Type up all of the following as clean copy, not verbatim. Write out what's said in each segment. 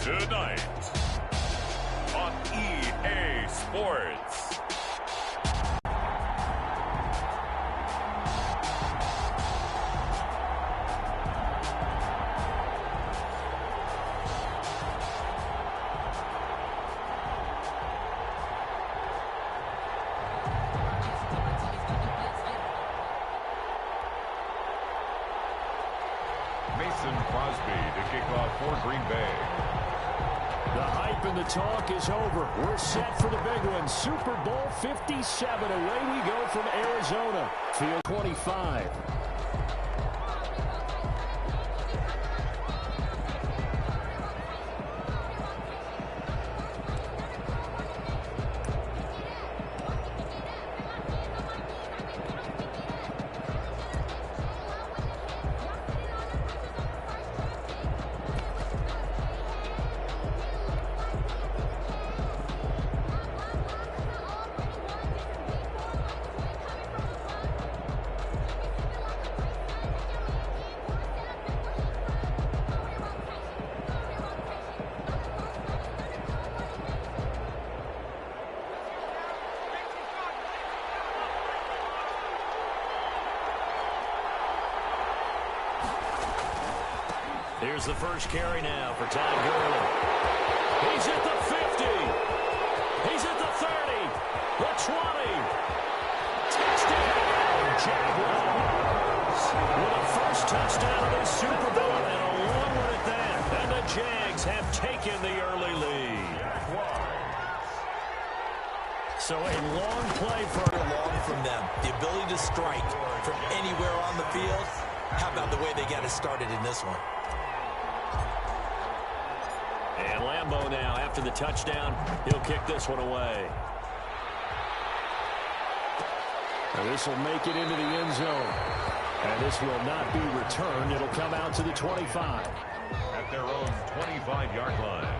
Tonight on EA Sports. The talk is over. We're set for the big one. Super Bowl 57. Away we go from Arizona. Field 25. Here's the first carry now for Todd Gurley. He's at the 50. He's at the 30. The 20. Touchdown, Jaguars. With a first touchdown of the Super Bowl and a long one at that. And the Jags have taken the early lead. So a long play for long from them. The ability to strike from anywhere on the field. How about the way they got it started in this one? And Lambeau now, after the touchdown, he'll kick this one away. And this will make it into the end zone. And this will not be returned. It'll come out to the 25. At their own 25-yard line.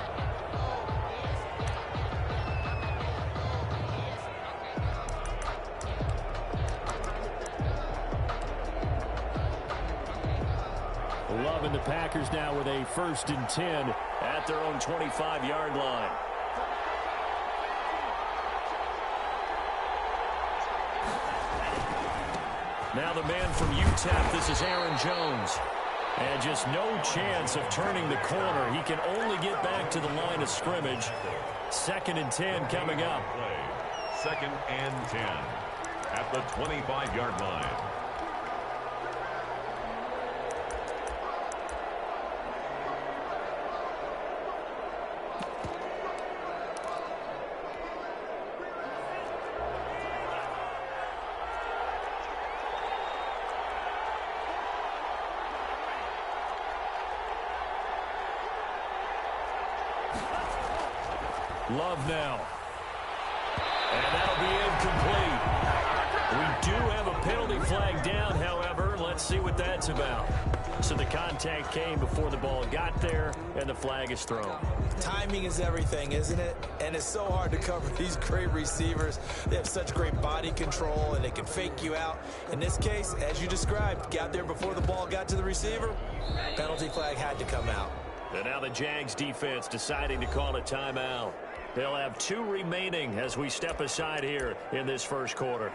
Love and the Packers now with a 1st and 10 at their own 25-yard line. Now the man from UTEP, this is Aaron Jones. And just no chance of turning the corner. He can only get back to the line of scrimmage. 2nd and 10 coming up. 2nd and 10 at the 25-yard line. Love now. And that'll be incomplete. We do have a penalty flag down, however. Let's see what that's about. So the contact came before the ball got there, and the flag is thrown. Timing is everything, isn't it? And it's so hard to cover these great receivers. They have such great body control, and they can fake you out. In this case, as you described, got there before the ball got to the receiver. Penalty flag had to come out. And now the Jags defense deciding to call a timeout. They'll have 2 remaining as we step aside here in this first quarter.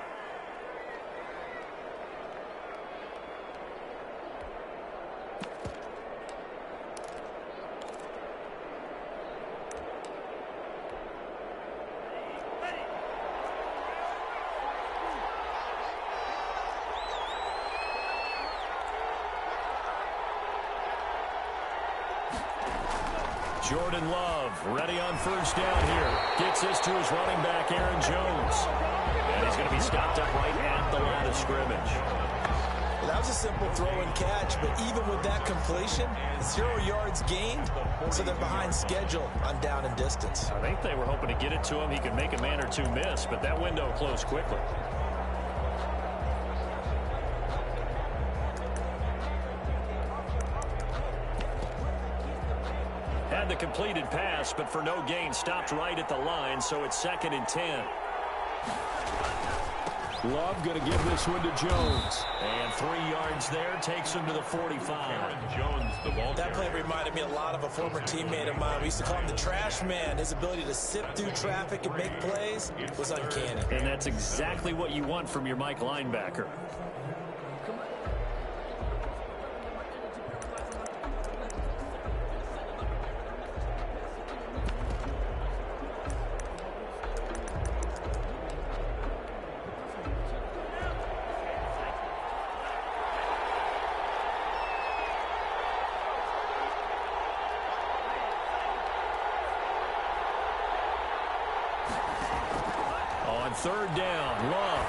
Jordan Love ready on 1st down here. Gets this to his running back, Aaron Jones. And he's going to be stopped up right at the line of scrimmage. Well, that was a simple throw and catch, but even with that completion, 0 yards gained, so they're behind schedule on down and distance. I think they were hoping to get it to him. He could make a man or 2 miss, but that window closed quickly. The completed pass, but for no gain, stopped right at the line, so it's 2nd and 10. Love going to give this one to Jones. And 3 yards there takes him to the 45. Aaron Jones, the ball That play carrier. reminded me a lot of a former teammate of mine. We used to call him the trash man. His ability to sift through traffic and make plays was uncanny. And that's exactly what you want from your Mike linebacker. On 3rd down, Love.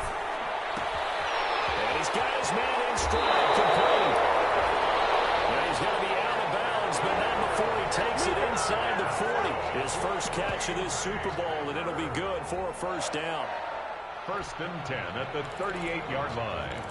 And he's got his man in stride, complete. And he's going to be out of bounds, but not before he takes it inside the 40. His first catch of this Super Bowl, and it'll be good for a 1st down. 1st and 10 at the 38-yard line.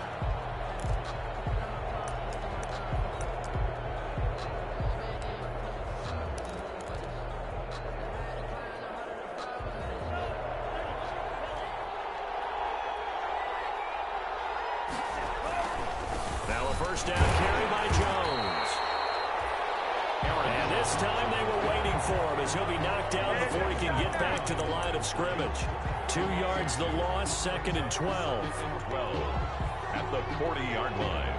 Now a 1st down carry by Jones. And this time they were waiting for him as he'll be knocked down before he can get back to the line of scrimmage. 2 yards the loss, 2nd and 12. 12 at the 40-yard line.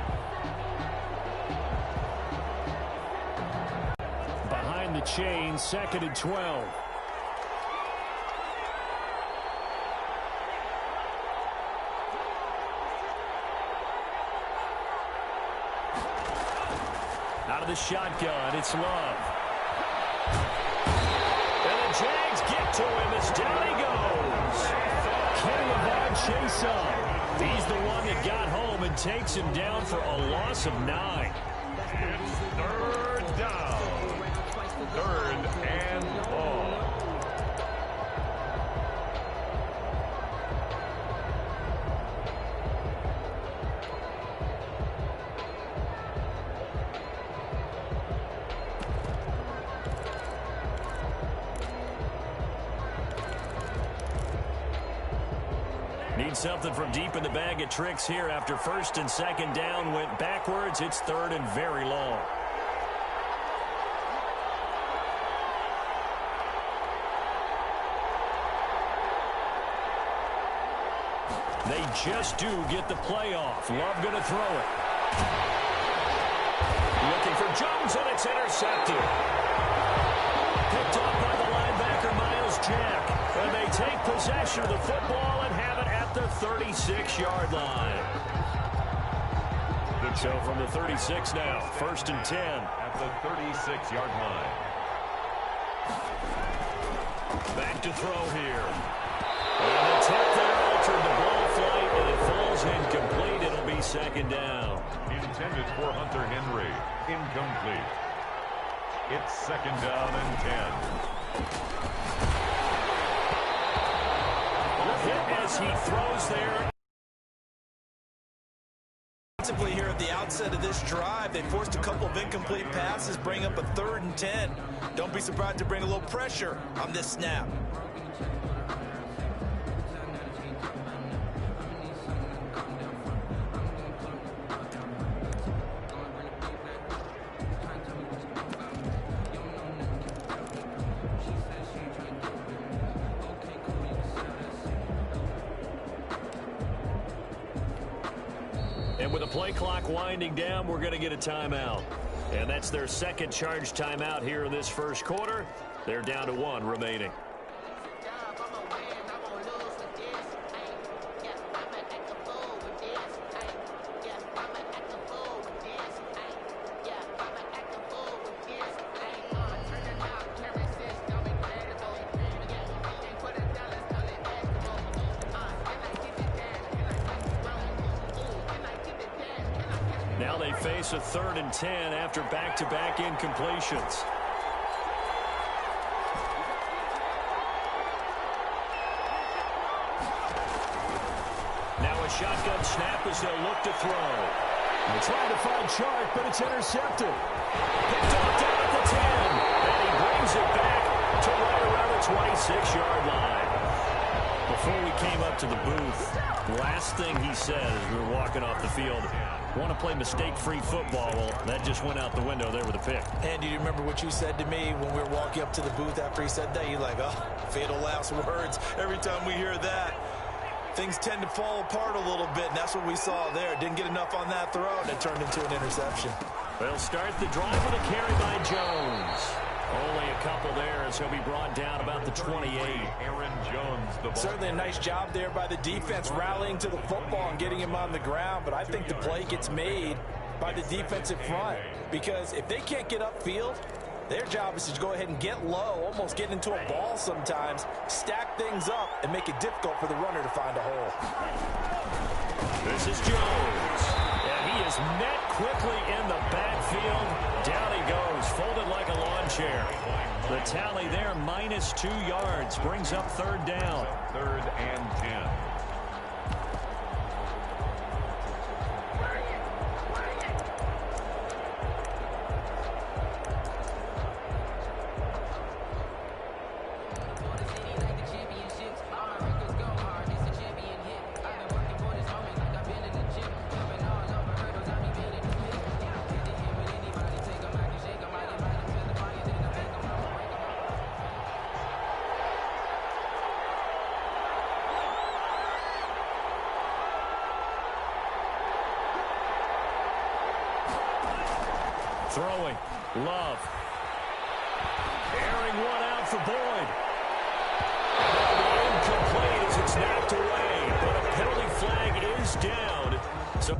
Behind the chain, 2nd and 12. Out of the shotgun, it's Love. And the Jags get to him as down he goes. Can LeVar chase up? He's the one that got home and takes him down for a loss of 9. It's 3rd down. 3rd and long. Need something from deep in the bag of tricks here after 1st and 2nd down went backwards. It's 3rd and very long. They just do get the play off. Love going to throw it. Looking for Jones, and it's intercepted. Picked up by the linebacker, Miles Jack. And they take possession of the football and have it at the 36-yard line. So from the 36 now, 1st and 10. At the 36-yard line. Back to throw here. And the attempt there altered the ball flight, and it falls incomplete. It'll be 2nd down. Intended for Hunter Henry. Incomplete. It's 2nd down and 10. Hit as he throws there. Here at the outset of this drive, they forced a couple of incomplete passes, bring up a 3rd and 10. Don't be surprised to bring a little pressure on this snap. And with the play clock winding down, we're going to get a timeout. And that's their 2nd charge timeout here in this 1st quarter. They're down to 1 remaining. Now they face a 3rd and 10 after back-to-back incompletions. Now a shotgun snap as they'll look to throw. They're trying to find Chark, but it's intercepted. Picked off down at the 10, and he brings it back to right around the 26-yard line. before we came up to the booth, last thing he said as we were walking off the field, want to play mistake-free football. Well, that just went out the window there with a pick. And do you remember what you said to me when we were walking up to the booth after he said that? You're like, oh, fatal last words. Every time we hear that, things tend to fall apart a little bit, and that's what we saw there. Didn't get enough on that throw, and it turned into an interception. They'll start the drive with a carry by Jones. Only a couple there as he'll be brought down about the 28. Aaron Jones, the ball. Certainly a nice job there by the defense rallying to the football and getting him on the ground, but I think the play gets made by the defensive front, because if they can't get upfield, their job is to go ahead and get low, almost get into a ball sometimes, stack things up, and make it difficult for the runner to find a hole. This is Jones. And he is met quickly in the backfield. Down he goes, folded like a lawn chair. The tally there, -2 yards, brings up third down. 3rd and 10. Throwing. Love. Airing one out for Boyd. Incomplete as it's knocked away. But a penalty flag is down. So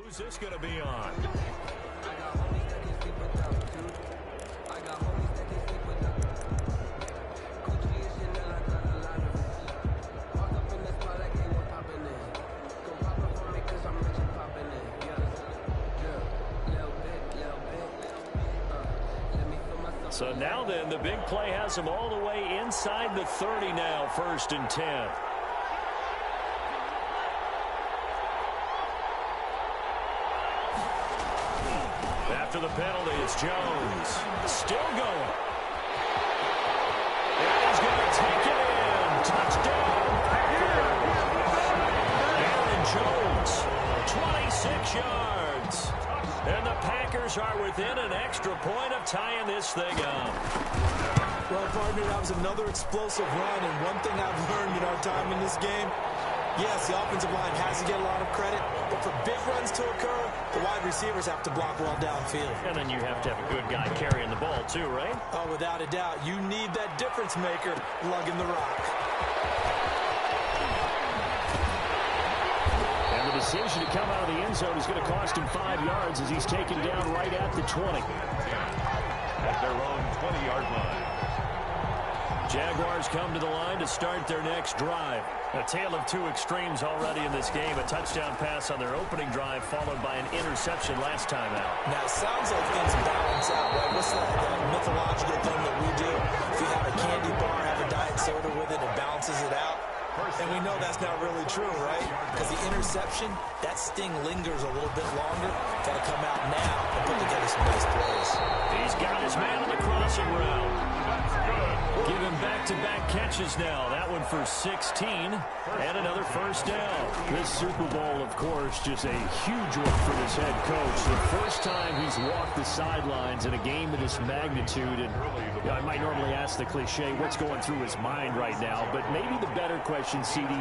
who's this going to be on? So now then, the big play has him all the way inside the 30 now, 1st and 10. After the penalty, it's Jones. Still going. And he's going to take it in. Touchdown, Packers. Aaron Jones, 26 yards. And the Packers are within an extra point of tying this thing up. Well, partner, that was another explosive run, and one thing I've learned in our time in this game, yes, the offensive line has to get a lot of credit, but for big runs to occur, the wide receivers have to block well downfield. And then you have to have a good guy carrying the ball too, right? Oh, without a doubt. You need that difference maker lugging the rock. And the decision to come out of the end zone is going to cost him 5 yards as he's taken down right at the 20. At their own 20-yard line. Jaguars come to the line to start their next drive. A tale of two extremes already in this game. A touchdown pass on their opening drive, followed by an interception last time out. Now, it sounds like things balance out, right? What's that mythological thing that we do? If you have a candy bar, have a diet soda with it, it balances it out. And we know that's not really true, right? Because the interception, that sting lingers a little bit longer. Got to come out now and put together some nice plays. He's got his man on the crossing route. Give him back-to-back catches now. That one for 16 and another first down. This Super Bowl, of course, just a huge one for this head coach. The first time he's walked the sidelines in a game of this magnitude. And I might normally ask the cliche, what's going through his mind right now? But maybe the better question, CD,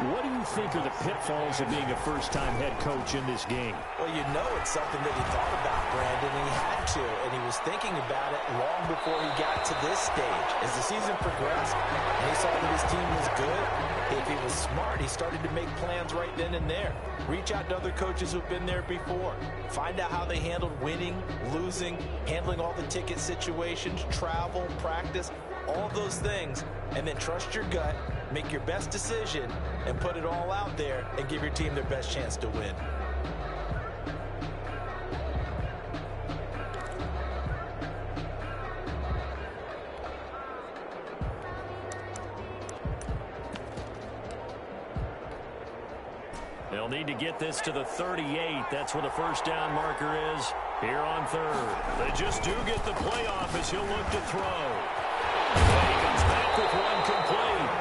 what do you think are the pitfalls of being a first-time head coach in this game? Well, you know it's something that he thought about, Brandon, and he had to. And he was thinking about it long before he got to this stage. As the season progressed and he saw that his team was good, if he was smart, he started to make plans right then and there. Reach out to other coaches who've been there before. Find out how they handled winning, losing, handling all the ticket situations, travel, practice, all those things. And then trust your gut, make your best decision, and put it all out there and give your team their best chance to win. get this to the 38. That's where the first down marker is here on third. They just do get the playoff as he'll look to throw. And he comes back with one complete.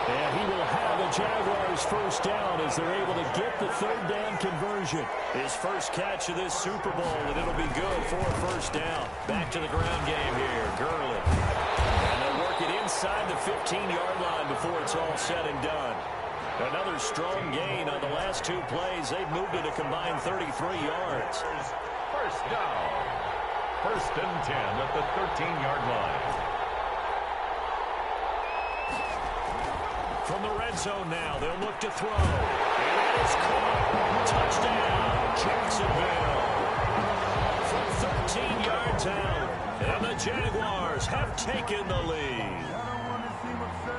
And he will have a Jaguars first down as they're able to get the third down conversion. His first catch of this Super Bowl, and it'll be good for a first down. Back to the ground game here. Gurley. And they'll work it inside the 15-yard line before it's all said and done. Another strong gain on the last two plays. They've moved it a combined 33 yards. First down. First and 10 at the 13-yard line. From the red zone now, they'll look to throw. And that is caught. Touchdown, Jacksonville. From 13 yards out, and the Jaguars have taken the lead.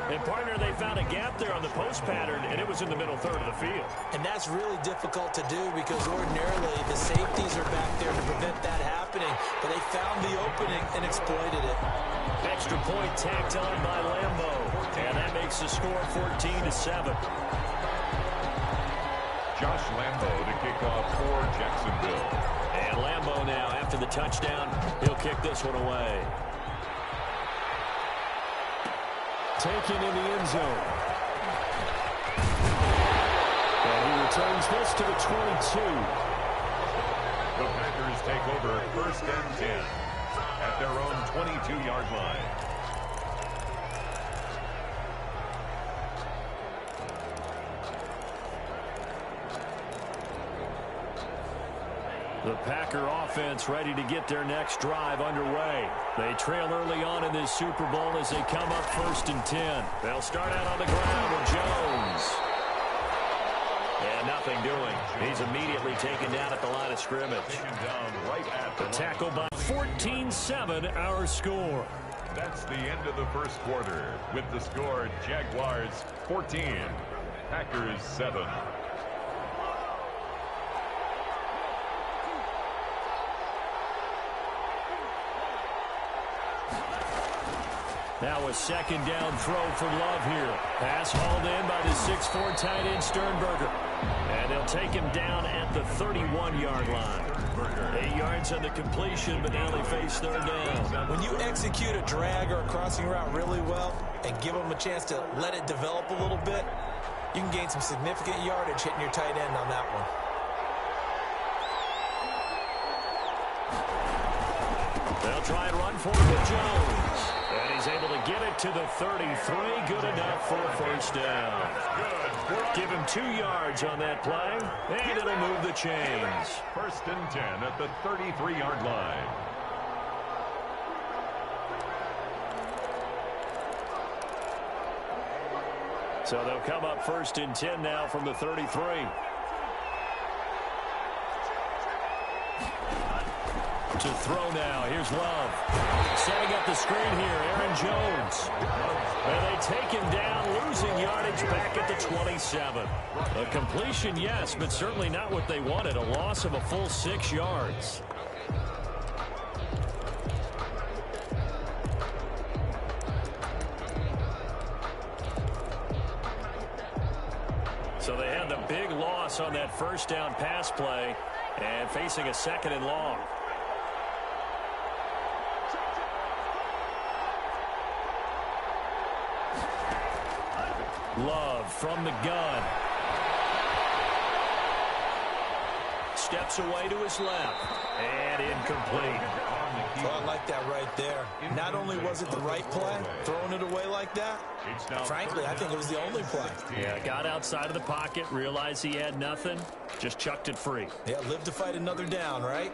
And, partner, they found a gap there on the post pattern, and it was in the middle third of the field. And that's really difficult to do because ordinarily the safeties are back there to prevent that happening. But they found the opening and exploited it. Extra point tacked on by Lambo. And that makes the score 14-7. Josh Lambo to kick off for Jacksonville. And Lambo now, after the touchdown, he'll kick this one away. Taken in the end zone. And he returns this to the 22. The Packers take over first and 10 at their own 22-yard line. The Packer offense ready to get their next drive underway. They trail early on in this Super Bowl as they come up first and 10. They'll start out on the ground with Jones. And nothing doing. He's immediately taken down at the line of scrimmage. Taken down right at the tackle by 14-7, our score. That's the end of the first quarter with the score Jaguars 14, Packers 7. Now a second down throw from Love here. Pass hauled in by the 6'4" tight end Sternberger. And they'll take him down at the 31-yard line. 8 yards on the completion, but now they face third down. When you execute a drag or a crossing route really well and give them a chance to let it develop a little bit, you can gain some significant yardage hitting your tight end on that one. They'll try and run for it with Jones. And he's able to get it to the 33. Good enough for a first down. Give him 2 yards on that play, and it'll move the chains. First and 10 at the 33-yard line. So they'll come up first and 10 now from the 33. To throw now. Here's Love. Setting up the screen here, Aaron Jones. And they take him down, losing yardage back at the 27. A completion, yes, but certainly not what they wanted. A loss of a full 6 yards. So they had the big loss on that first down pass play and facing a second and long. Love from the gun. Steps away to his left. And incomplete. Well, I like that right there. Not only was it the right play, throwing it away like that, frankly, I think it was the only play. Yeah, got outside of the pocket, realized he had nothing, just chucked it free. Yeah, live to fight another down, right?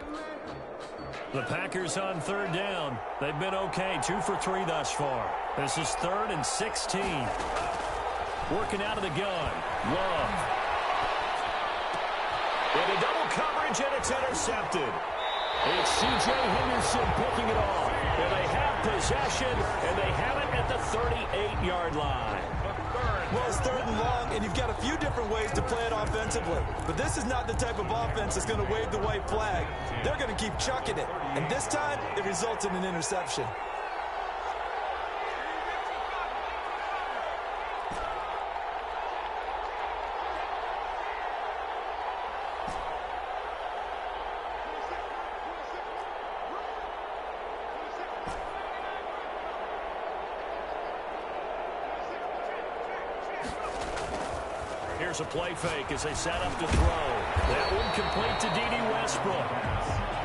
The Packers on third down. They've been okay, 2 for 3 thus far. This is 3rd and 16. Working out of the gun. Love. Into double coverage, and it's intercepted. It's C.J. Henderson picking it off. And they have possession, and they have it at the 38-yard line. Well, it's 3rd and long, and you've got a few different ways to play it offensively. But this is not the type of offense that's going to wave the white flag. They're going to keep chucking it. And this time, it results in an interception. Here's a play fake as they set up to throw. That one complete to D.D. Westbrook.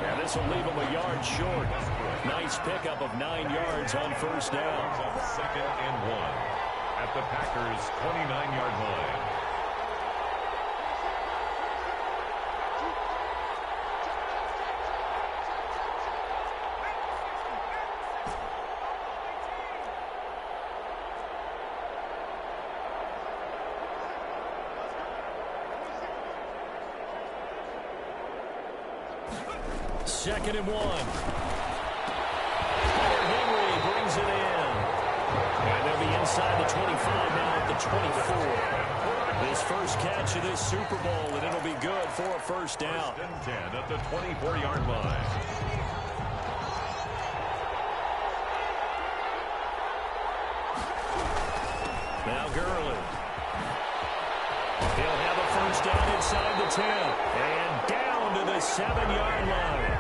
And this will leave him a yard short. Nice pickup of 9 yards on first down. Second and 1 at the Packers' 29-yard line. Second and 1. Henry brings it in. And they'll be inside the 25 now at the 24. His first catch of this Super Bowl, and it'll be good for a first down. First and 10 at the 24-yard line. Now Gurley. He'll have a first down inside the 10. And down to the 7-yard line.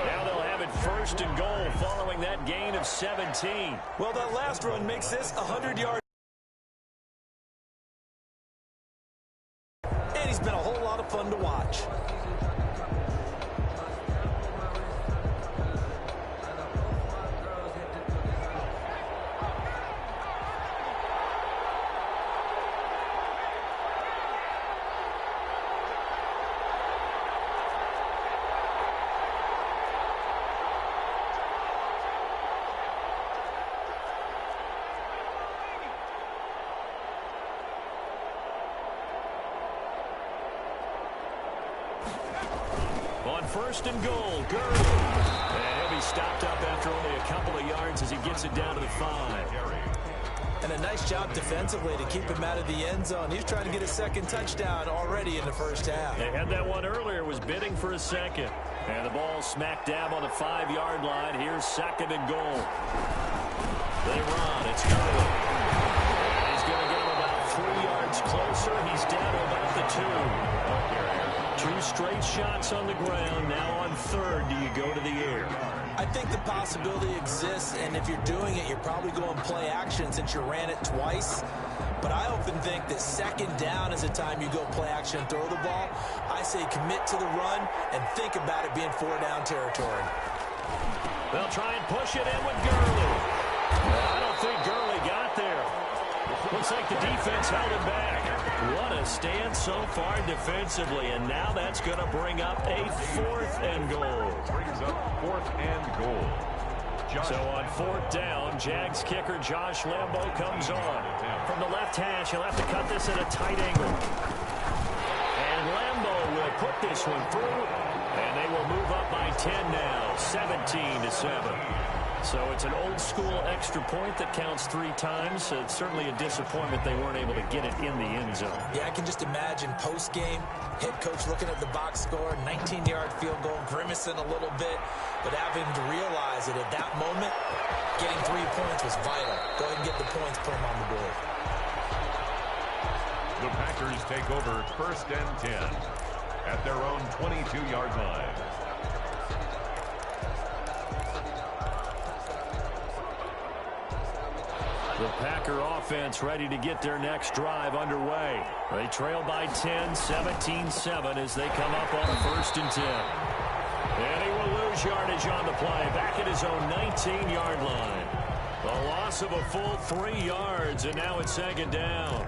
Now they'll have it first and goal following that gain of 17. Well, that last run makes this 100-yard. And he's been a whole lot of fun to watch. First and goal, Gurley. And he'll be stopped up after only a couple of yards as he gets it down to the 5. And a nice job defensively to keep him out of the end zone. He's trying to get a second touchdown already in the first half. They had that one earlier, was bidding for a second. And the ball smack dab on the 5-yard line. Here's second and goal. They run. It's Gurley. And he's going to get him about 3 yards closer. He's down to about the 2. 2 straight shots on the ground. Now on third, do you go to the air? I think the possibility exists, and if you're doing it, you're probably going play action since you ran it twice. But I often think that second down is the time you go play action and throw the ball. I say commit to the run and think about it being 4-down territory. They'll try and push it in with Gurley. I don't think Gurley got there. Looks like the defense held him back. What a stand so far defensively, and now that's going to bring up a 4th and goal. Brings up 4th and goal. So on 4th down, Jags kicker Josh Lambo comes on. From the left hash, he'll have to cut this at a tight angle. And Lambo will put this one through, and they will move up by 10 now, 17-7. So it's an old-school extra point that counts 3 times. It's certainly a disappointment they weren't able to get it in the end zone. Yeah, I can just imagine post-game, head coach looking at the box score, 19-yard field goal, grimacing a little bit, but having to realize that at that moment, getting 3 points was vital. Go ahead and get the points, put them on the board. The Packers take over first and 10 at their own 22-yard line. The Packer offense ready to get their next drive underway. They trail by 10, 17-7 as they come up on a first and 10. And he will lose yardage on the play, back at his own 19-yard line. A loss of a full 3 yards, and now it's second down.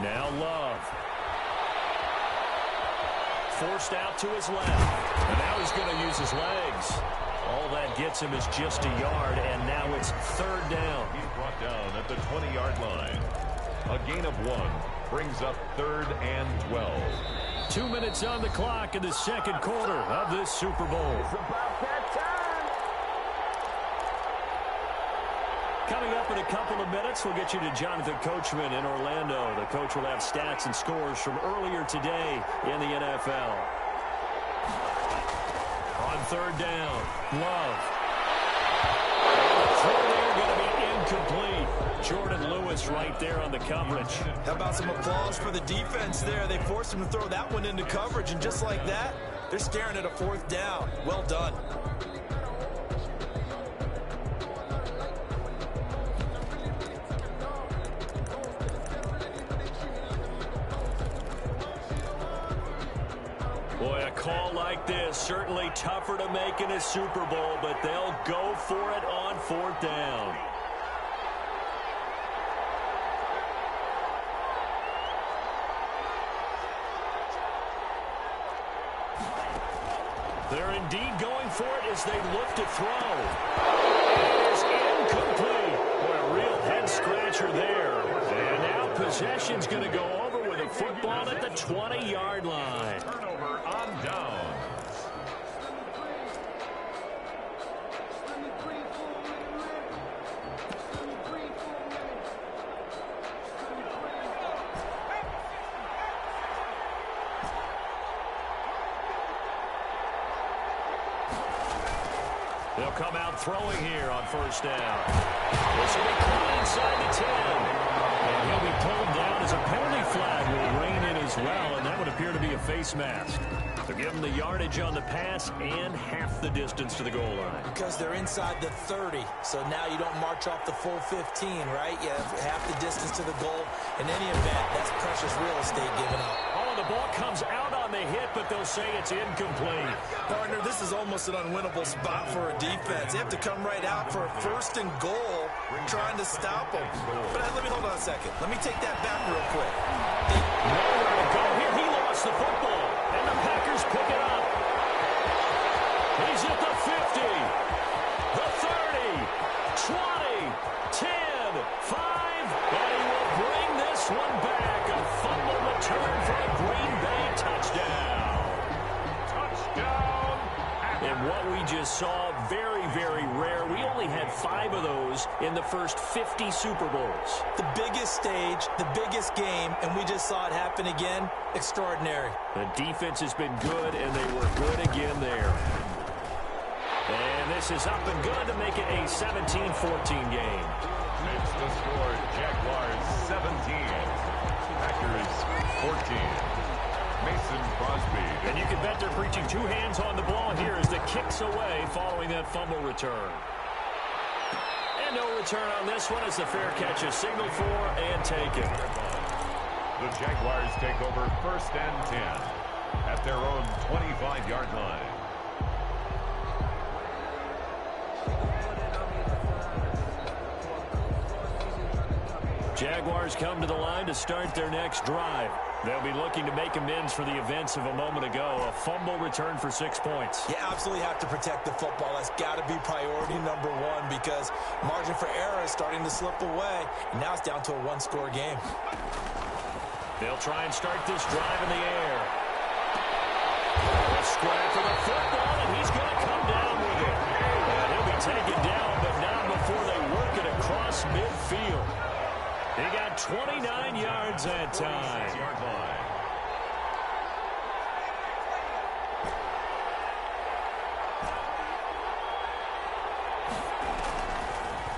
Now Love. Forced out to his left. And now he's going to use his legs. All that gets him is just a yard, and now it's third down. He's brought down at the 20-yard line. A gain of 1 brings up third and 12. 2 minutes on the clock in the second quarter of this Super Bowl. Coming up in a couple of minutes, we'll get you to Jonathan Coachman in Orlando. The coach will have stats and scores from earlier today in the NFL. On On third down, Love. The throw there going to be incomplete. Jordan Lewis right there on the coverage. How about some applause for the defense there? They forced him to throw that one into coverage, and just like that, they're staring at a fourth down. Well done. Boy, a call like this, certainly tougher to make in a Super Bowl, but they'll go for it on fourth down. They're indeed going for it as they look to throw. It is incomplete. Boy, a real head-scratcher there. And now possession's going to go over with a football at the 20-yard line. Turnover on downs. They'll come out throwing here on first down. This will be caught inside the 10. And he'll be pulled down as a penalty flag will rein in as well, and that would appear to be a face mask. They'll give him the yardage on the pass and half the distance to the goal line. Because they're inside the 30, so now you don't march off the full 15, right? You have half the distance to the goal. In any event, that's precious real estate given up. Oh, the ball comes out on the hit, but they'll say it's incomplete. Partner, this is almost an unwinnable spot for a defense. They have to come right out for a first and goal, trying to stop them. But let me hold on a second. Let me take that back real quick. Nowhere to go here. He lost the football, and the Packers pick it up. He's at the 50, the 30, 20, 10, 5, and he will bring this one back. A fumble return for a Green Bay touchdown. Touchdown. And what we just saw, very, very rare. We only had 5 of those in the first 50 Super Bowls. The biggest stage, the biggest game, and we just saw it happen again. Extraordinary. The defense has been good, and they were good again there. And this is up and good to make it a 17-14 game. It's the score. Jaguars 17. Packers 14. Mason Crosby. And you can bet they're preaching 2 hands on the ball here as the kick's away following that fumble return. And no return on this one as the fair catch is signaled for and taken. The Jaguars take over first and 10 at their own 25-yard line. Jaguars come to the line to start their next drive. They'll be looking to make amends for the events of a moment ago. A fumble return for 6 points. You absolutely have to protect the football. That's got to be priority number 1 because margin for error is starting to slip away. And now it's down to a 1-score game. They'll try and start this drive in the air. A scrap for the football, and he's going to come down with it. And he'll be taken down, but not before they work it across midfield. He got 29 yards that time.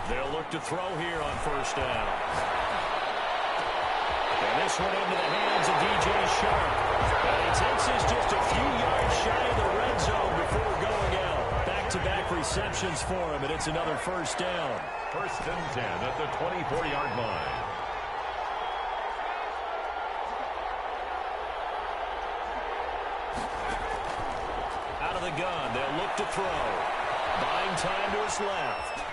They'll look to throw here on first down. And this one into the hands of DJ Sharp. And he takes this just a few yards shy of the red zone before going out. Back-to-back receptions for him, and it's another first down. First and 10 at the 24-yard line. Out of the gun, they'll look to throw. Buying time to his left.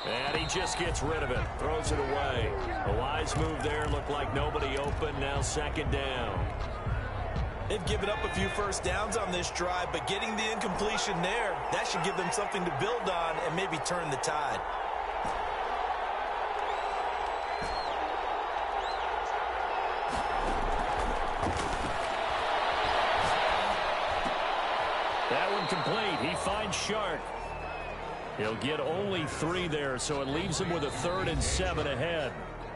And he just gets rid of it. Throws it away. A wise move there. Looked like nobody open. Now second down. They've given up a few first downs on this drive, but getting the incompletion there, that should give them something to build on and maybe turn the tide. That one complete. He finds Shark. He'll get only 3 there, so it leaves him with a 3rd and 7 ahead.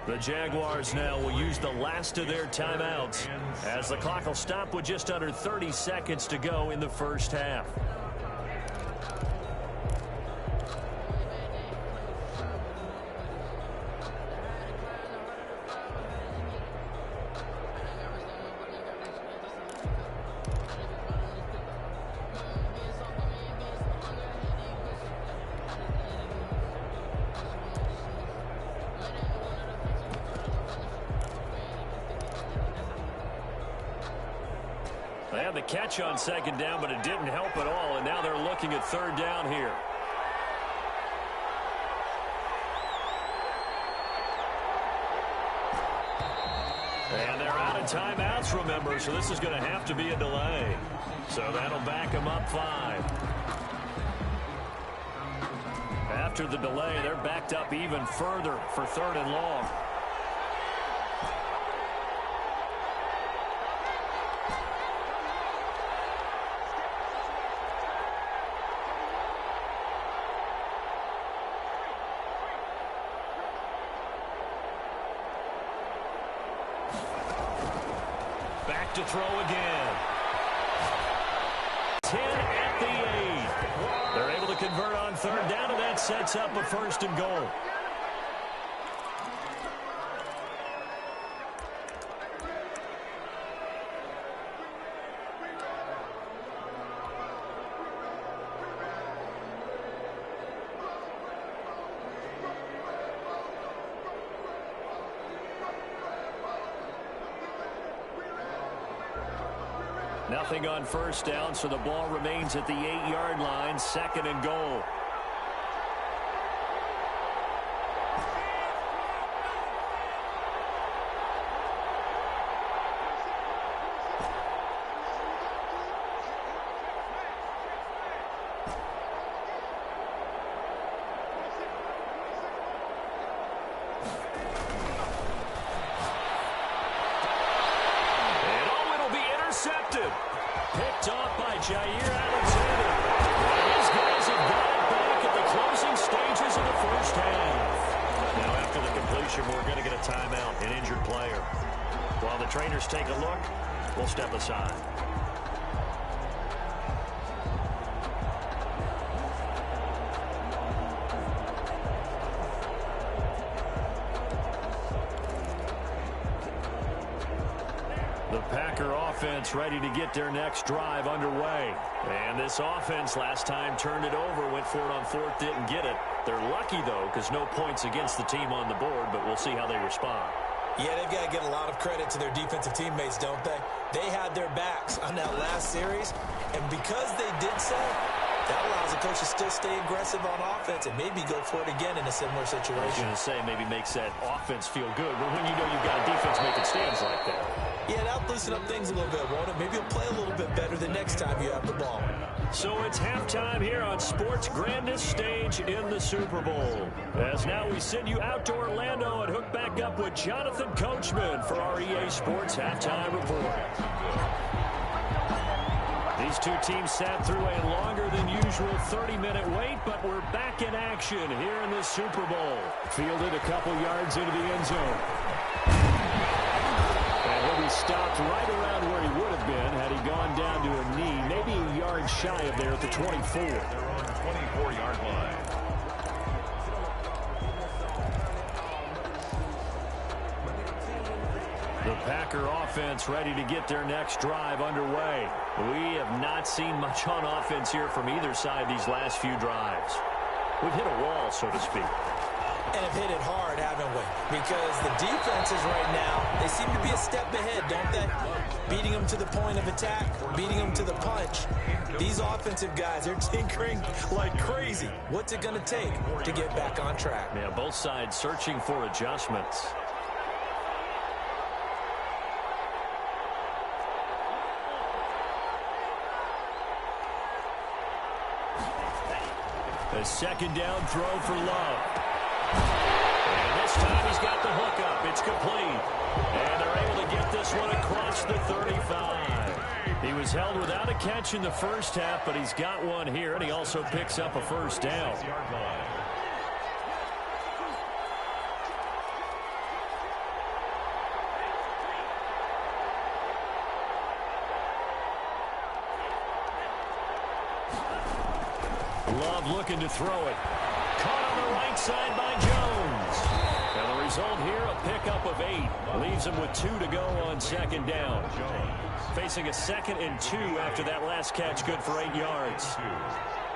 The Jaguars now will use the last of their timeouts as the clock will stop with just under 30 seconds to go in the first half. They had the catch on second down, but it didn't help at all, and now they're looking at third down here. And they're out of timeouts, remember, so this is going to have to be a delay. So that'll back them up 5. After the delay, they're backed up even further for third and long. Back to throw again. 10 at the 8. They're able to convert on third down, and that sets up a first and goal. Nothing on first down, so the ball remains at the 8-yard line, second and goal. Picked off by Jair Alexander. These guys have got it back at the closing stages of the first half. Now after the completion, we're going to get a timeout, an injured player. While the trainers take a look, we'll step aside. The Packer offense ready to get their next drive underway. And this offense last time turned it over, went for it on fourth, didn't get it. They're lucky, though, because no points against the team on the board, but we'll see how they respond. Yeah, they've got to give a lot of credit to their defensive teammates, don't they? They had their backs on that last series, and because they did so, that allows the coach to still stay aggressive on offense and maybe go for it again in a similar situation. I was going to say maybe makes that offense feel good, but when you know you've got a defense making stands like that. Yeah, that'll loosen up things a little bit, won't it? Maybe you'll play a little bit better the next time you have the ball. So it's halftime here on sports' grandest stage in the Super Bowl. As now we send you out to Orlando and hook back up with Jonathan Coachman for our EA Sports Halftime Report. These two teams sat through a longer than usual 30-minute wait, but we're back in action here in the Super Bowl. Fielded a couple yards into the end zone. And he'll be stopped right around where he would have been had he gone down to a knee, maybe a yard shy of there at the 24. They're on the 24-yard line. The Packer offense ready to get their next drive underway. We have not seen much on offense here from either side these last few drives. We've hit a wall, so to speak. And have hit it hard, haven't we? Because the defenses right now, they seem to be a step ahead, don't they? Beating them to the point of attack, beating them to the punch. These offensive guys are tinkering like crazy. What's it going to take to get back on track? Yeah, both sides searching for adjustments. A second down throw for Love. And this time he's got the hook up. It's complete. And they're able to get this one across the 35. He was held without a catch in the first half, but he's got one here, and he also picks up a first down. looking to throw it. Caught on the right side by Jones. And the result here, a pickup of 8. Leaves him with 2 to go on second down. Facing a 2nd and 2 after that last catch, good for 8 yards.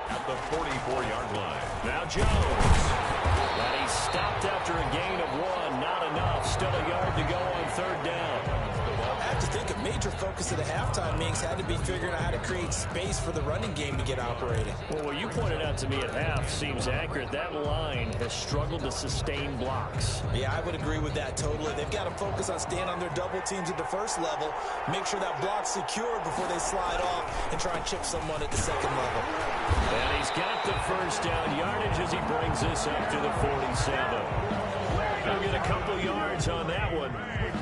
At the 44-yard line. Now Jones. And he stopped after a gain of 1. Not enough. Still a yard to go on third down. I have to think a major focus of the halftime meetings had to be figuring out how to create space for the running game to get operating. Well, what you pointed out to me at half seems accurate. That line has struggled to sustain blocks. Yeah, I would agree with that totally. They've got to focus on staying on their double teams at the first level, make sure that block's secured before they slide off and try and chip someone at the second level. And he's got the first down yardage as he brings this up to the 47. He'll get a couple yards on that one,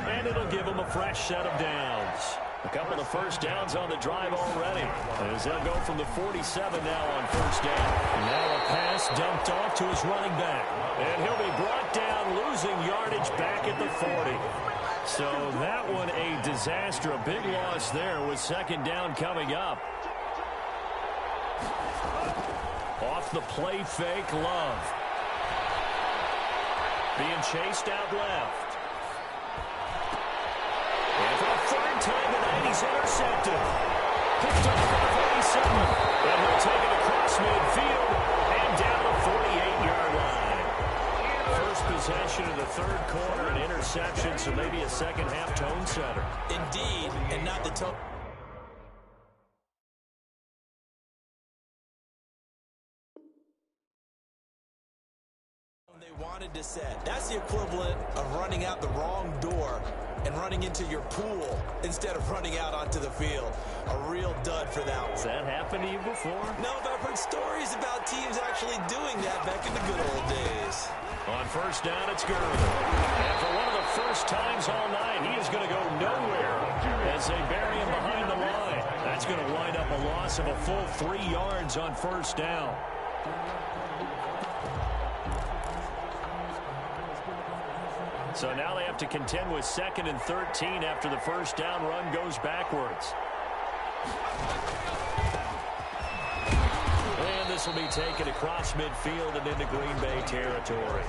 and it'll give him a fresh set of downs. A couple of first downs on the drive already, as they'll go from the 47 now on first down. Now a pass dumped off to his running back, and he'll be brought down, losing yardage back at the 40. So that one a disaster, a big loss there with second down coming up. Off the play fake, Love. Being chased out left. And for the third time tonight, he's intercepted. Picked up for the 47. And he'll take it across midfield and down the 48-yard line. First possession of the third quarter, an interception, so maybe a second-half tone setter. Indeed, and not the tone. Wanted to set. That's the equivalent of running out the wrong door and running into your pool instead of running out onto the field. A real dud for that one. Has that happened to you before? No, but I've heard stories about teams actually doing that back in the good old days. On first down, it's Gurley. And for one of the first times all night, he is going to go nowhere as they bury him behind the line. That's going to wind up a loss of a full 3 yards on first down. So now they have to contend with 2nd and 13 after the first down run goes backwards. And this will be taken across midfield and into Green Bay territory.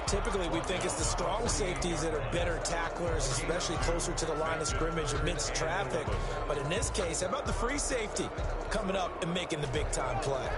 Typically, we think it's the strong safeties that are better tacklers, especially closer to the line of scrimmage amidst traffic. But in this case, how about the free safety coming up and making the big-time play?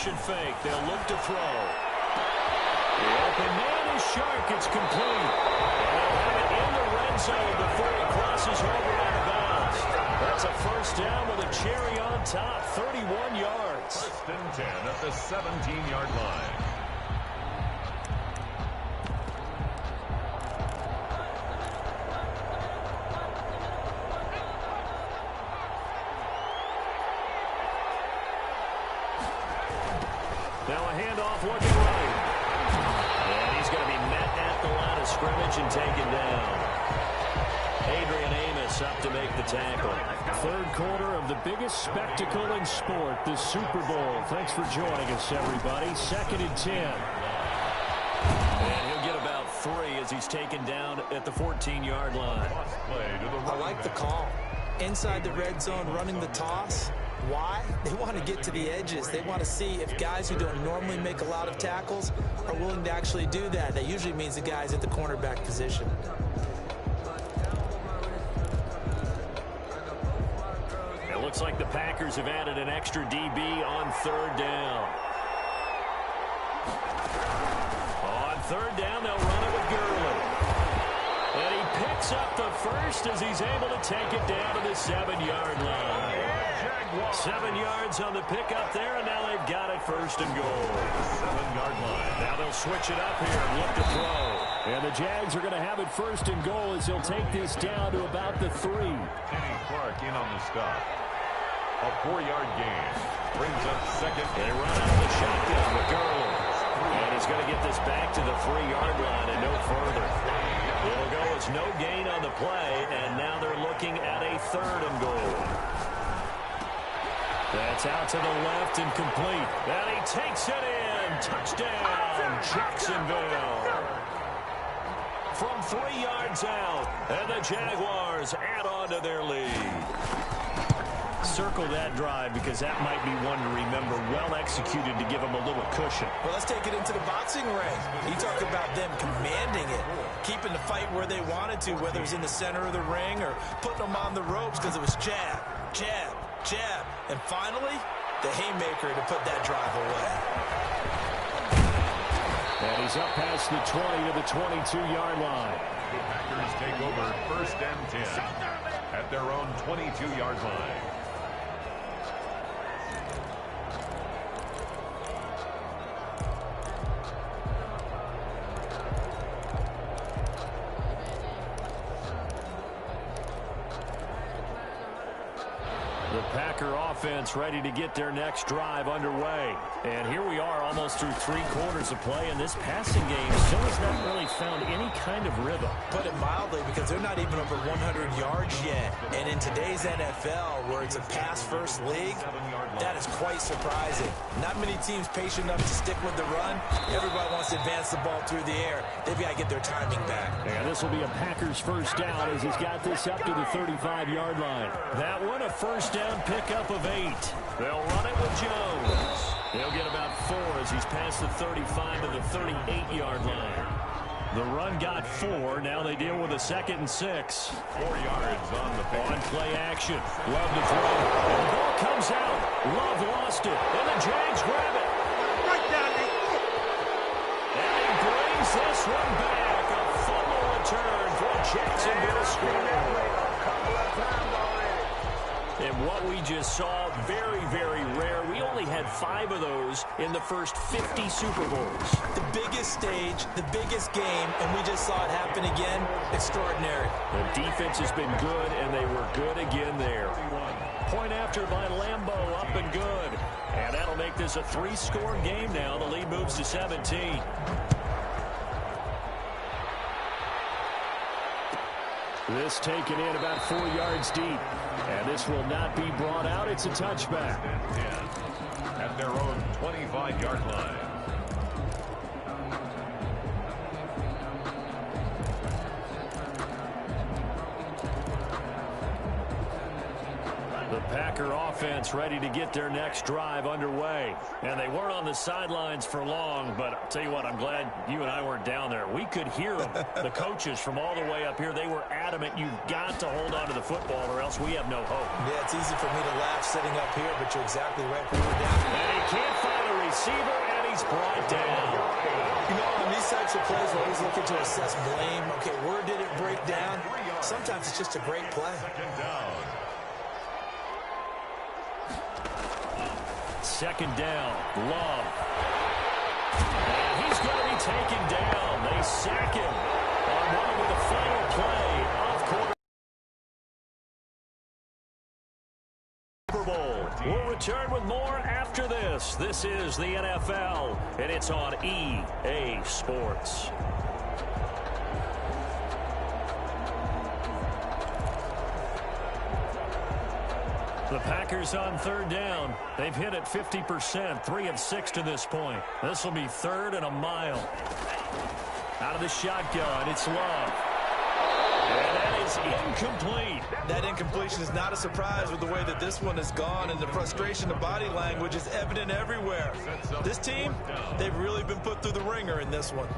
Fake. They'll look to throw. The open man is sharp. It's complete. And they'll have it in the red zone before it crosses over out of bounds. That's a first down with a cherry on top. 31 yards. First and 10 at the 17-yard line. Now a handoff looking right. And he's going to be met at the line of scrimmage and taken down. Adrian Amos up to make the tackle. Third quarter of the biggest spectacle in sport, the Super Bowl. Thanks for joining us, everybody. 2nd and 10. And he'll get about 3 as he's taken down at the 14-yard line. I like the call. Inside the red zone, running the toss. Why? They want to get to the edges. They want to see if guys who don't normally make a lot of tackles are willing to actually do that. That usually means the guys at the cornerback position. It looks like the Packers have added an extra DB on third down. On third down, they'll run it with Gurley. And he picks up the first as he's able to take it down to the 7-yard line. 7 yards on the pickup there, and now they've got it first and goal. 7-yard line. Now they'll switch it up here and look to throw. And the Jags are going to have it first and goal as he'll take this down to about the 3. Kenny Clark in on the stop. A 4-yard gain. Brings up second. They run out of the shotgun with Gurley. And he's going to get this back to the 3-yard line and no further. It'll go as no gain on the play, and now they're looking at a 3rd and goal. That's out to the left and complete. And he takes it in. Touchdown, Jacksonville. From 3 yards out, and the Jaguars add on to their lead. Circle that drive because that might be one to remember. Well executed to give them a little cushion. Well, let's take it into the boxing ring. You talk about them commanding it, keeping the fight where they wanted to, whether it was in the center of the ring or putting them on the ropes because it was jab, jab, jab. And finally, the haymaker to put that drive away. And he's up past the 20 to the 22-yard line. The Packers take over 1st and 10 at their own 22-yard line. The Packer offense ready to get their next drive underway. And here we are almost through 3 quarters of play, and this passing game still has not really found any kind of rhythm. Put it mildly, because they're not even over 100 yards yet. And in today's NFL, where it's a pass-first league, that is quite surprising. Not many teams patient enough to stick with the run. Everybody wants to advance the ball through the air. They've got to get their timing back. And this will be a Packers first down as he's got this up to the 35-yard line. That one, a first down pickup of 8. They'll run it with Jones. He'll get about 4 as he's past the 35 to the 38-yard line. The run got 4. Now they deal with a 2nd and 6. 4 yards on the pick. On play action. Love to throw. And the ball comes out. Love lost it. And the Jags grab it. And he brings this one back. A fumble return for Jacksonville score. And what we just saw, very, very rare. We only had 5 of those in the first 50 Super Bowls. The biggest stage, the biggest game, and we just saw it happen again. Extraordinary. The defense has been good, and they were good again there. Point after by Lambeau, up and good. And that'll make this a 3-score game now. The lead moves to 17. This taken in about 4 yards deep. And this will not be brought out. It's a touchback. At their own 25-yard line. The Packer offense ready to get their next drive underway. And they weren't on the sidelines for long, but I'll tell you what, I'm glad you and I weren't down there. We could hear them. The coaches from all the way up here, they were adamant, you've got to hold on to the football or else we have no hope. Yeah, it's easy for me to laugh sitting up here, but you're exactly right. We were down. And he can't find a receiver, and he's brought down. You know, on these types of plays, we're always looking to assess blame. Okay, where did it break down? Sometimes it's just a great play. 2nd down. 2nd down, Love. And he's going to be taken down. They sack him on one with the final play of quarter. Super Bowl. We'll return with more after this. This is the NFL, and it's on EA Sports. The Packers on 3rd down. They've hit it 50%, 3 of 6 to this point. This will be 3rd and a mile. Out of the shotgun, it's Love. And that is incomplete. That incompletion is not a surprise with the way that this one has gone, and the frustration of body language is evident everywhere. This team, they've really been put through the ringer in this one.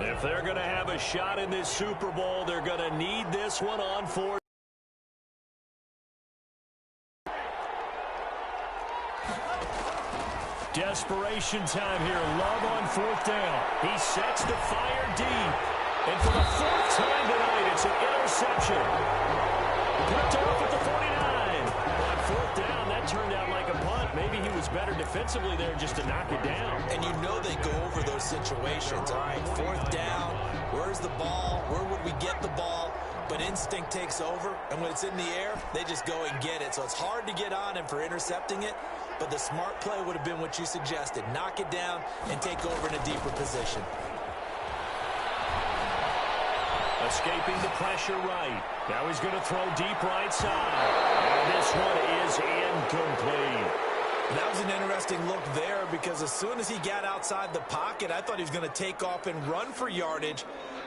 If they're going to have a shot in this Super Bowl, they're going to need this one on 4th. Desperation time here. Love on 4th down. He sets the fire deep. And for the 4th time tonight, it's an interception. Picked off at the 49. On 4th down, that turned out like a punt. Maybe he was better defensively there just to knock it down. And you know they go over those situations. All right, 4th down. Where's the ball? Where would we get the ball? But instinct takes over, and when it's in the air, they just go and get it. So it's hard to get on him for intercepting it. but the smart play would have been what you suggested. Knock it down and take over in a deeper position. Escaping the pressure right. Now he's going to throw deep right side. And this one is incomplete. That was an interesting look there because as soon as he got outside the pocket, I thought he was going to take off and run for yardage.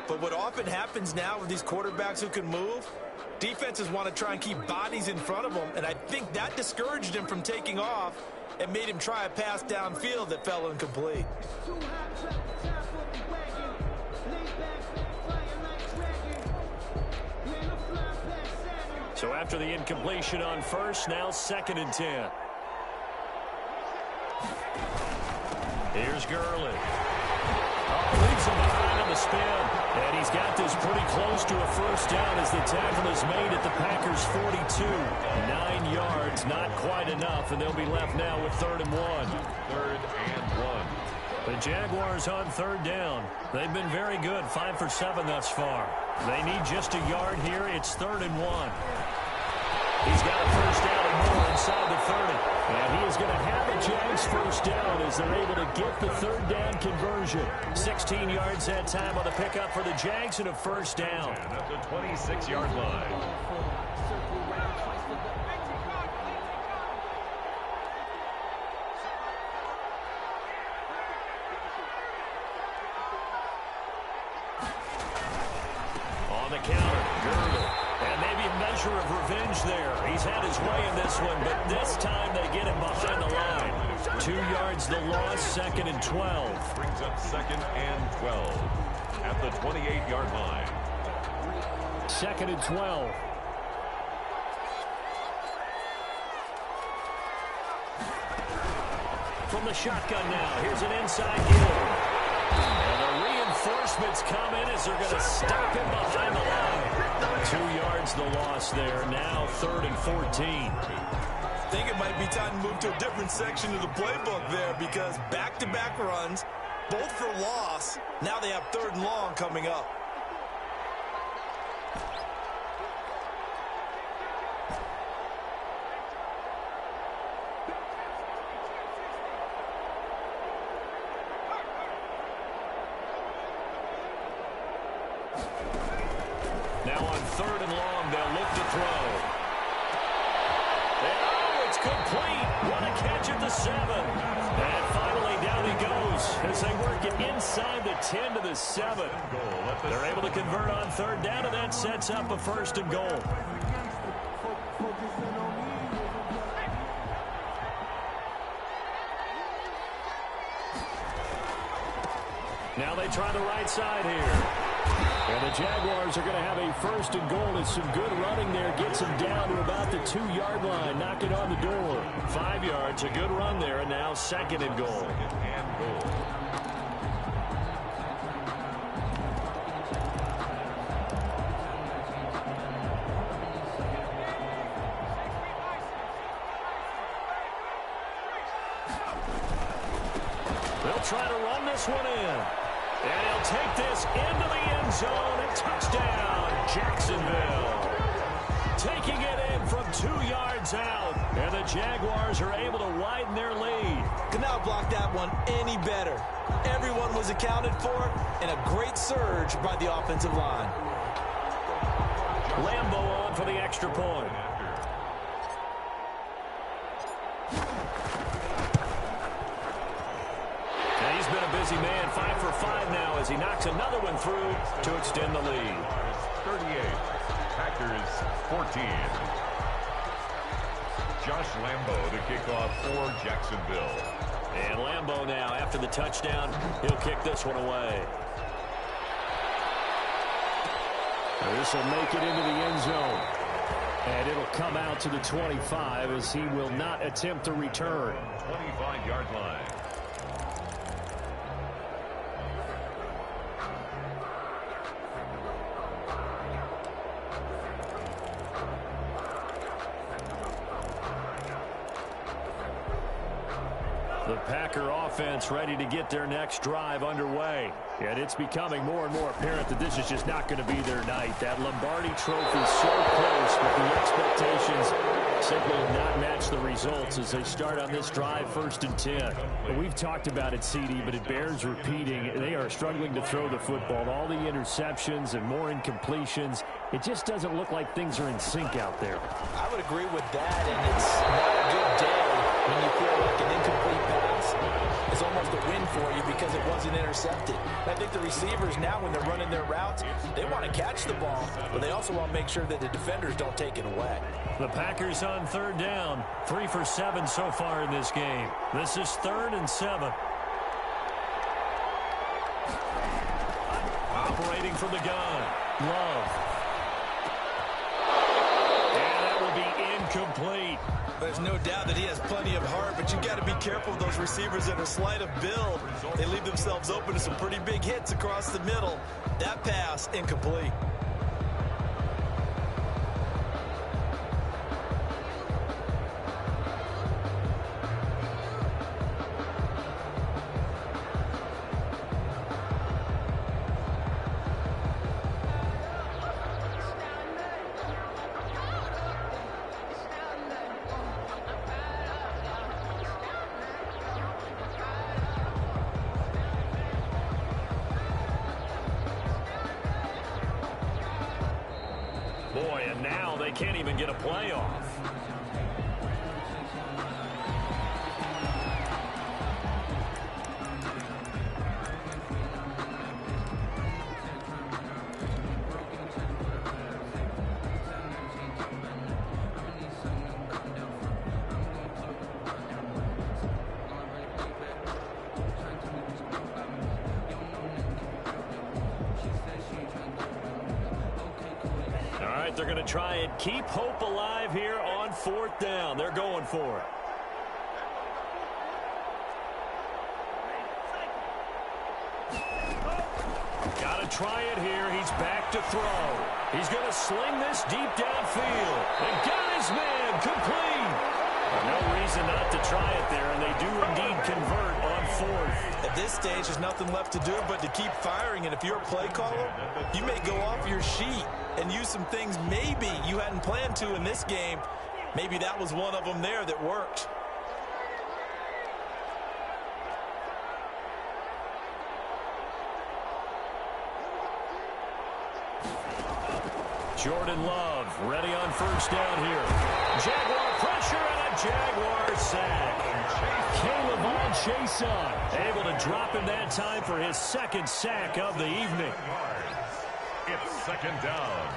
But what often happens now with these quarterbacks who can move, defenses want to try and keep bodies in front of them, and I think that discouraged him from taking off and made him try a pass downfield that fell incomplete. So after the incompletion on first, now 2nd and 10. Here's Gurley. Oh, leaves him behind on the spin. And he's got this pretty close to a first down as the tackle is made at the Packers' 42. 9 yards, not quite enough, and they'll be left now with 3rd and 1. 3rd and 1. The Jaguars on 3rd down. They've been very good, 5 for 7 thus far. They need just a yard here. It's 3rd and 1. He's got a first down and more inside the 30. And he is going to have a Jags first down as they're able to get the 3rd down conversion. 16 yards that time on the pickup for the Jags and a first down. And at the 26-yard line. On the counter, Gurley. And maybe a measure of revenge there. He's had his way in this one, but this time they get him behind the line. 2 yards the loss, 2nd and 12. Brings up 2nd and 12 at the 28-yard line. 2nd and 12. From the shotgun now, here's an inside gill. And the reinforcements come in as they're going to stop him behind the line. 2 yards the loss there. Now 3rd and 14. I think it might be time to move to a different section of the playbook there because back-to-back runs, both for loss. Now they have 3rd and long coming up. Now on 3rd and long, they'll look to throw. And oh, it's complete. What a catch at the 7. And finally down he goes as they work it inside the 10 to the 7. They're able to convert on 3rd down, and that sets up a 1st and goal. Now they try the right side here. And the Jaguars are going to have a 1st and goal. It's some good running there. Gets him down to about the 2-yard line. Knock it on the door. 5 yards, a good run there. And now 2nd and goal. 2nd and goal. They'll try to run this one in. And he'll take this into the end zone. A touchdown, Jacksonville. Taking it in from 2 yards out. And the Jaguars are able to widen their lead. Could not block that one any better. Everyone was accounted for, and a great surge by the offensive line. Lambeau on for the extra point. And he's been a busy man, 5 for 5 now as he knocks another one through to extend the lead. 38, Packers 14. Josh Lambeau to kick off for Jacksonville. And Lambeau now, after the touchdown, he'll kick this one away. This will make it into the end zone. And it'll come out to the 25 as he will not attempt to return. 25-yard line. The Packer offense ready to get their next drive underway. And it's becoming more and more apparent that this is just not going to be their night. That Lombardi Trophy so close, but the expectations Simply not match the results as they start on this drive, 1st and 10. We've talked about it, CD, but it bears repeating. They are struggling to throw the football. All the interceptions and more incompletions. It just doesn't look like things are in sync out there. I would agree with that, and it's not a good day when you feel like an incomplete pass is almost a win for you because it wasn't intercepted. And I think the receivers now, when they're running their routes, they want to catch the ball, but they also want to make sure that the defenders don't take it away. The Packers on 3rd down. 3 for 7 so far in this game. This is 3rd and 7. Operating from the gun. Love. And that will be incomplete. There's no doubt that he has plenty of heart, but you got to be careful of those receivers that are slight of build. They leave themselves open to some pretty big hits across the middle. That pass, incomplete. Boy, and now they can't even get a playoff. They're going to try and keep hope alive here on 4th down. They're going for it. Got to try it here. He's back to throw. He's going to sling this deep downfield. And got his man complete. No reason not to try it there, and they do indeed convert on 4th. At this stage, there's nothing left to do but to keep firing, and if you're a play caller, you may go off your sheet and use some things maybe you hadn't planned to in this game. Maybe that was one of them there that worked. Jordan Love ready on 1st down here. Jaguar pressure and a Jaguar sack. Caleb on chase on. Able to drop him that time for his 2nd sack of the evening. It's 2nd down.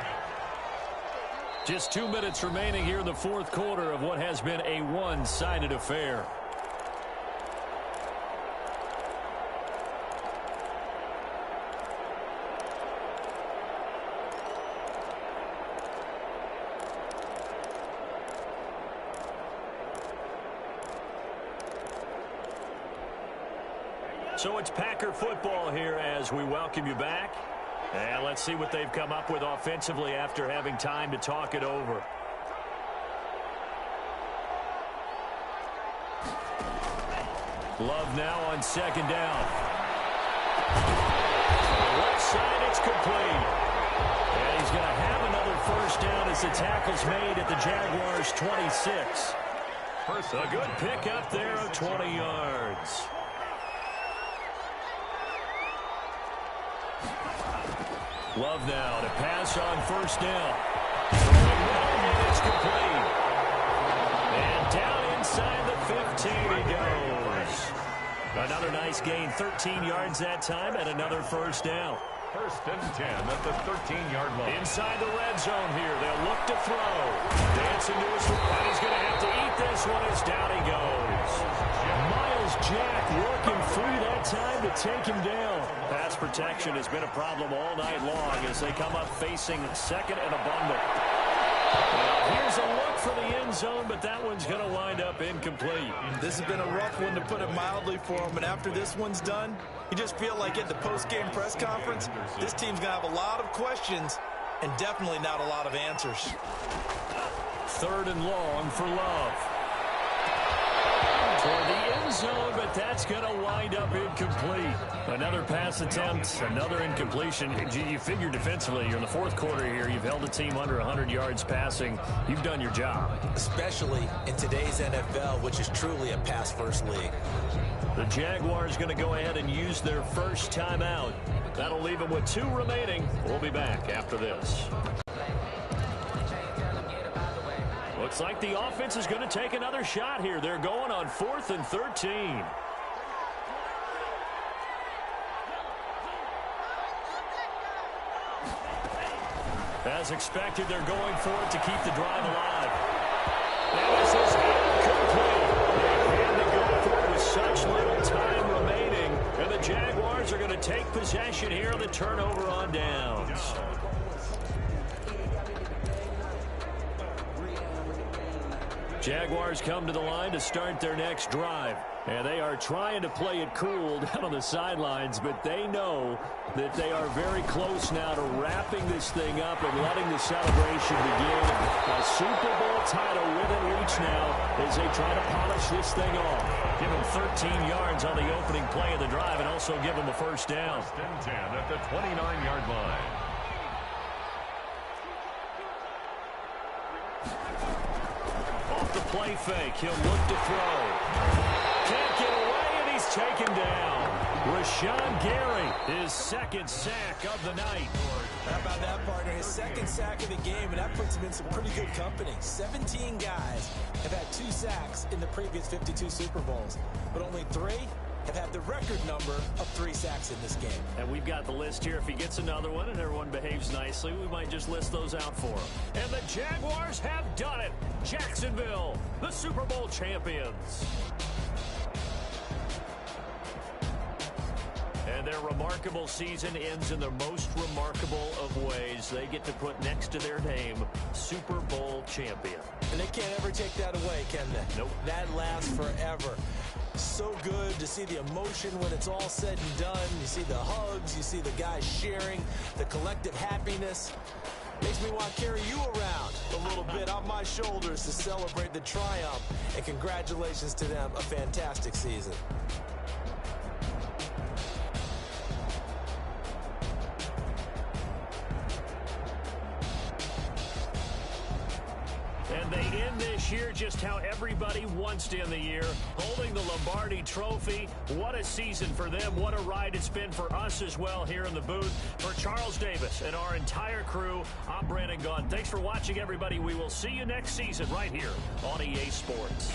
Just 2 minutes remaining here in the 4th quarter of what has been a one-sided affair. So it's Packer football here as we welcome you back. And let's see what they've come up with offensively after having time to talk it over. Love now on 2nd down. Left side, it's complete. And he's going to have another 1st down as the tackle's made at the Jaguars' 26. A good pickup there of 20 yards. Love now to pass on 1st down. It's complete. And down inside the 15 he goes. Another nice gain, 13 yards that time, and another 1st down. 1st and 10 at the 13-yard line. Inside the red zone here. They'll look to throw. Dancing to his right. And he's going to have to eat this one as down he goes. Miles Jack working free that time to take him down. Pass protection has been a problem all night long as they come up facing 2nd and a bundle. Here's a look for the end zone, but that one's going to wind up incomplete. This has been a rough one to put it mildly for him, but after this one's done, you just feel like at the post-game press conference, this team's going to have a lot of questions and definitely not a lot of answers. 3rd and long for Love. toward the end zone, but that's going to wind up incomplete. Another pass attempt, another incompletion. You figure defensively, you're in the fourth quarter here. You've held a team under 100 yards passing. You've done your job. Especially in today's NFL, which is truly a pass-first league. The Jaguars going to go ahead and use their first timeout. That'll leave them with 2 remaining. We'll be back after this. Looks like the offense is going to take another shot here. They're going on 4th and 13. As expected, they're going for it to keep the drive alive. And this is incomplete. They had to go for it with such little time remaining. And the Jaguars are going to take possession here on the turnover on downs. Jaguars come to the line to start their next drive. And they are trying to play it cool down on the sidelines, but they know that they are very close now to wrapping this thing up and letting the celebration begin. A Super Bowl title within reach now as they try to polish this thing off. Give them 13 yards on the opening play of the drive and also give them a first down. 10 at the 29-yard line. Off the play fake, he'll look to throw. Can't get away, and he's taken down. Rashawn Gary, his second sack of the night. How about that, partner? His second sack of the game, and that puts him in some pretty good company. 17 guys have had 2 sacks in the previous 52 Super Bowls, but only 3 have had the record number of 3 sacks in this game. And we've got the list here. If he gets another one and everyone behaves nicely, we might just list those out for him. And the Jaguars have done it. Jacksonville, the Super Bowl champions. And their remarkable season ends in the most remarkable of ways. They get to put next to their name, Super Bowl champion. And they can't ever take that away, can they? Nope. That lasts forever. So good to see the emotion when it's all said and done. You see the hugs, you see the guys sharing, the collective happiness. Makes me want to carry you around a little bit on my shoulders to celebrate the triumph. And congratulations to them, a fantastic season. And they end this year just how everybody wants to end the year, holding the Lombardi Trophy. What a season for them. What a ride it's been for us as well here in the booth. For Charles Davis and our entire crew, I'm Brandon Gaughan. Thanks for watching, everybody. We will see you next season right here on EA Sports.